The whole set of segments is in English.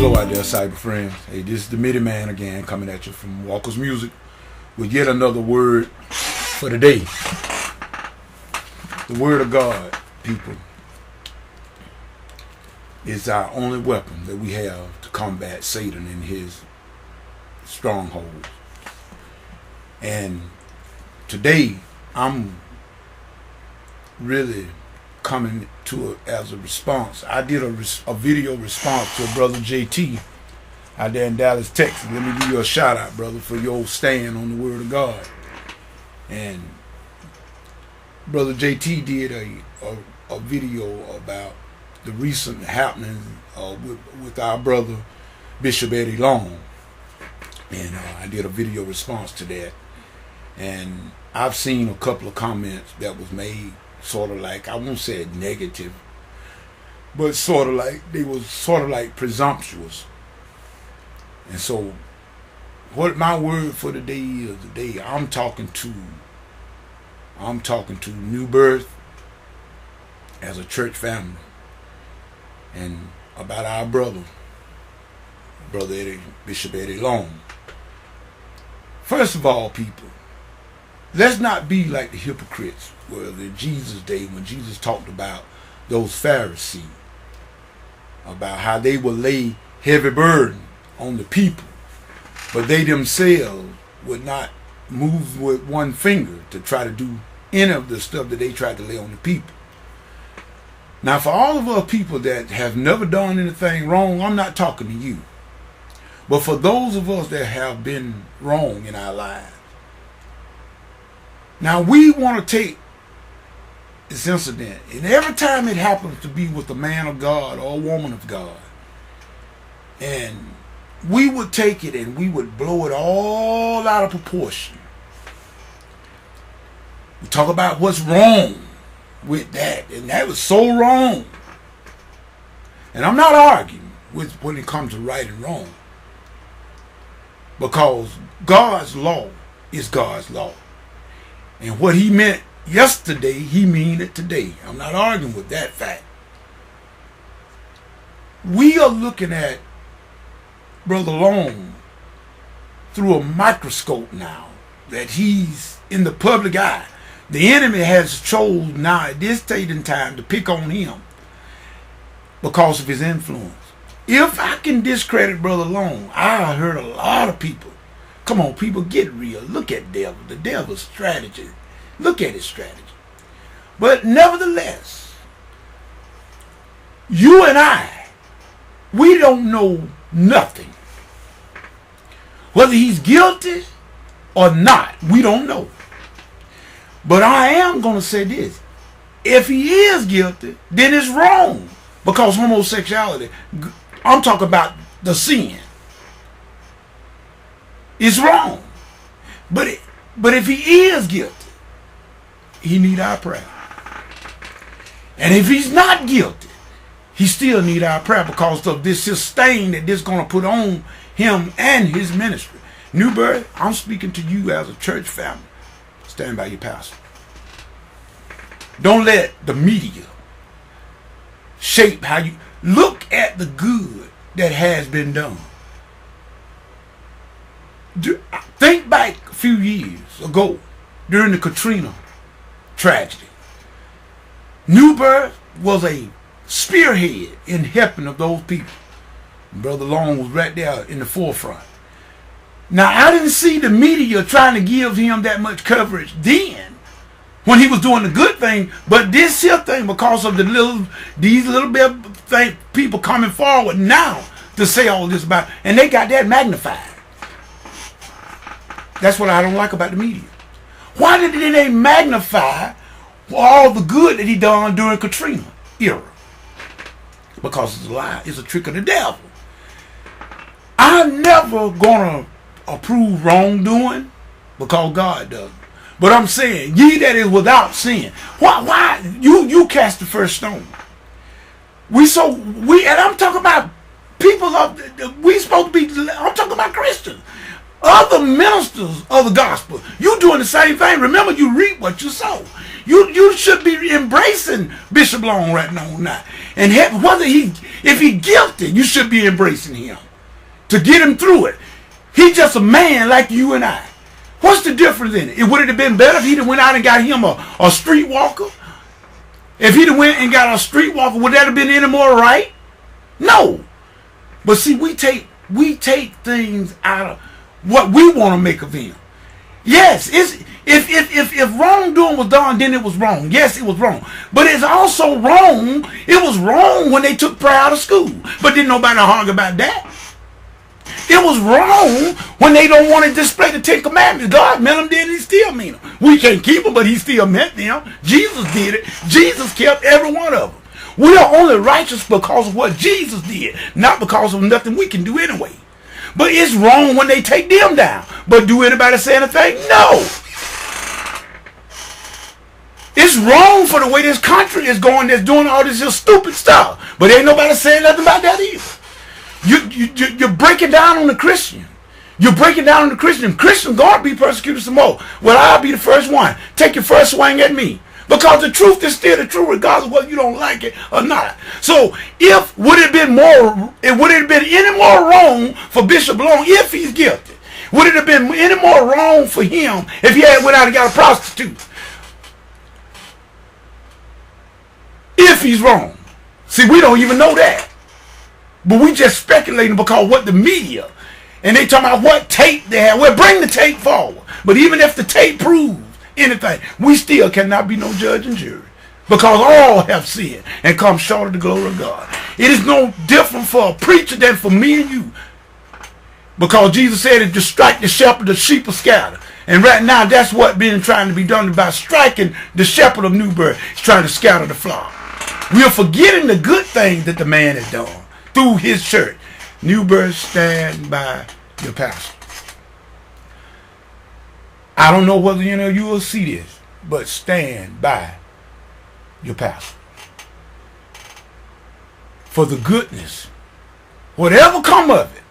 Hello out there, cyber friends. Hey, this is the Midi Man again, coming at you from Walker's Music with yet another word for the day. The word of God, people, is our only weapon that we have to combat Satan in his strongholds. And today, I'm really coming to it as a response. I did a video response to Brother JT out there in Dallas, Texas. Let me give you a shout out, brother, for your stand on the word of God. And Brother JT did a video about the recent happenings with our brother Bishop Eddie Long. And I did a video response to that. And I've seen a couple of comments that was made sort of like, I won't say it negative, but sort of like, they was sort of like presumptuous. And so, what my word for the day is today, I'm talking to New Birth as a church family, and about our brother Eddie, Bishop Eddie Long. First of all, people, let's not be like the hypocrites were in Jesus' day when Jesus talked about those Pharisees, about how they would lay heavy burden on the people, but they themselves would not move with one finger to try to do any of the stuff that they tried to lay on the people. Now, for all of our people that have never done anything wrong, I'm not talking to you. But for those of us that have been wrong in our lives, now we want to take this incident, and every time it happens to be with a man of God or a woman of God, and we would take it and we would blow it all out of proportion. We talk about what's wrong with that, and that was so wrong. And I'm not arguing with when it comes to right and wrong, because God's law is God's law. And what he meant yesterday, he mean it today. I'm not arguing with that fact. We are looking at Brother Long through a microscope now, that he's in the public eye. The enemy has chosen now at this stage in time to pick on him because of his influence. If I can discredit Brother Long, I heard a lot of people, come on people, get real. Look at the devil's strategy. Look at his strategy. But nevertheless, you and I, we don't know nothing. Whether he's guilty or not, we don't know. But I am going to say this. If he is guilty, then it's wrong. Because homosexuality, I'm talking about the sin, it's wrong. But if he is guilty, he need our prayer. And if he's not guilty, he still need our prayer because of this stain that this going to put on him and his ministry. New Birth, I'm speaking to you as a church family. Stand by your pastor. Don't let the media shape how you look at the good that has been done. Think back a few years ago during the Katrina tragedy. New Birth was a spearhead in helping of those people. Brother Long was right there in the forefront. Now, I didn't see the media trying to give him that much coverage then when he was doing the good thing, but this here thing, because of these little bit of people coming forward now to say all this about, and they got that magnified. That's what I don't like about the media. Why did they magnify all the good that he done during Katrina era? Because it's a lie. It's a trick of the devil. I'm never gonna approve wrongdoing because God does. But I'm saying, ye that is without sin. Why you cast the first stone? And I'm talking about people we supposed to be. I'm talking about Christians. other ministers of the gospel, you doing the same thing. Remember, you reap what you sow. You should be embracing Bishop Long right now. And if he gifted, you should be embracing him to get him through it. He's just a man like you and I. What's the difference in it? Would it have been better if he'd have went out and got him a streetwalker? If he'd have went and got a streetwalker, would that have been any more right? No. But see, we take things out of what we want to make of him. Yes, if wrongdoing was done, then it was wrong. Yes, it was wrong. But it's also wrong. It was wrong when they took prayer out of school. But didn't nobody argue about that. It was wrong when they don't want to display the 10 Commandments. God meant them, then he still mean them. We can't keep them, but he still meant them. Jesus did it. Jesus kept every one of them. We are only righteous because of what Jesus did, not because of nothing we can do anyway. But it's wrong when they take them down. But do anybody say anything? No. It's wrong for the way this country is going, that's doing all this just stupid stuff. But ain't nobody saying nothing about that either. You're breaking down on the Christian. You're breaking down on the Christian. Christians going to be persecuted some more. Well, I'll be the first one. Take your first swing at me. Because the truth is still the truth, regardless of whether you don't like it or not. So, would it have been any more wrong for Bishop Long if he's guilty? Would it have been any more wrong for him if he had went out and got a prostitute? If he's wrong. See, we don't even know that. But we just speculating because what the media, and they talking about what tape they have. Well, bring the tape forward. But even if the tape proves anything, we still cannot be no judge and jury. Because all have sinned and come short of the glory of God. It is no different for a preacher than for me and you. Because Jesus said, if you strike the shepherd, the sheep will scatter. And right now, that's what being trying to be done by striking the shepherd of Newburgh. He's trying to scatter the flock. We are forgetting the good things that the man has done through his church. Newburgh, stand by your pastor. I don't know whether you will see this, but stand by your pastor. For the goodness, whatever come of it.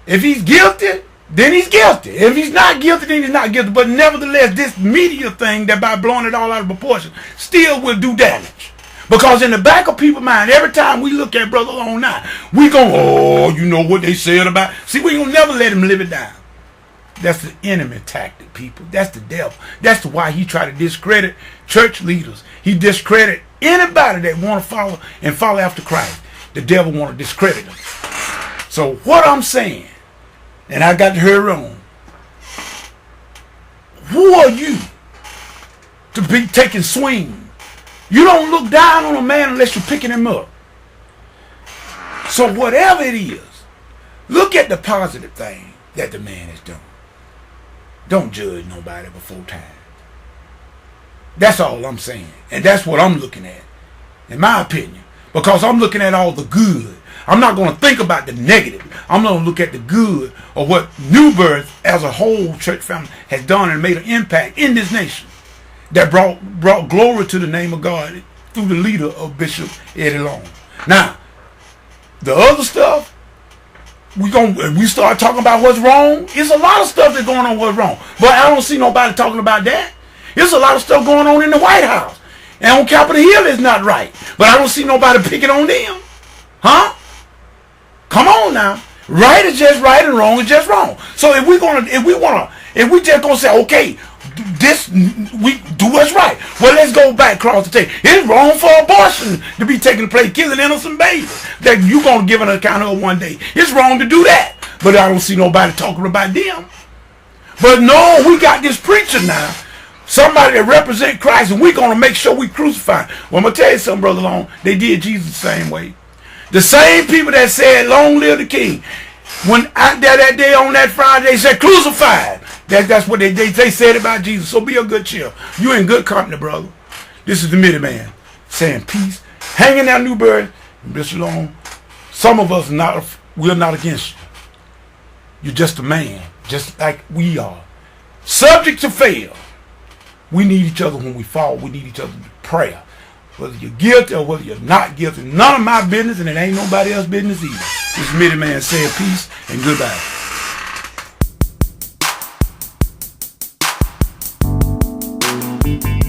If he's guilty, then he's guilty. If he's not guilty, then he's not guilty. But nevertheless, this media thing that by blowing it all out of proportion still will do damage. Because in the back of people's mind, every time we look at Brother Long now, we go, oh, you know what they said about. See, we gonna never let him live it down. That's the enemy tactic, people. That's the devil. That's why he try to discredit church leaders. He discredit anybody that want to follow after Christ. The devil want to discredit them. So what I'm saying, and I got to hurry on. Who are you to be taking swings? You don't look down on a man unless you're picking him up. So whatever it is, look at the positive thing that the man has done. Don't judge nobody before time. That's all I'm saying. And that's what I'm looking at, in my opinion. Because I'm looking at all the good. I'm not going to think about the negative. I'm going to look at the good of what Newburgh as a whole church family has done and made an impact in this nation. That brought glory to the name of God through the leader of Bishop Eddie Long. Now, the other stuff, we start talking about what's wrong. It's a lot of stuff that's going on what's wrong. But I don't see nobody talking about that. There's a lot of stuff going on in the White House. And on Capitol Hill is not right. But I don't see nobody picking on them. Huh? Come on now. Right is just right and wrong is just wrong. So if we just gonna say, okay, we do what's right. Well, let's go back across the table. It's wrong for abortion to be taking place, killing innocent babies that you're going to give an account of one day. It's wrong to do that. But I don't see nobody talking about them. But no, we got this preacher now, somebody that represents Christ, and we're going to make sure we crucify. Well, I'm going to tell you something, Brother Long. They did Jesus the same way. The same people that said, long live the king, when out there that day on that Friday, they said, crucified. That's what they said about Jesus. So be a good cheer. You in good company, brother. This is the Middle Man saying peace. Hanging out Newburgh, Bishop Long. Some of us we're not against you. You're just a man, just like we are. Subject to fail. We need each other when we fall. We need each other in prayer. Whether you're guilty or whether you're not guilty. None of my business, and it ain't nobody else's business either. This Middle Man saying peace and goodbye. Thank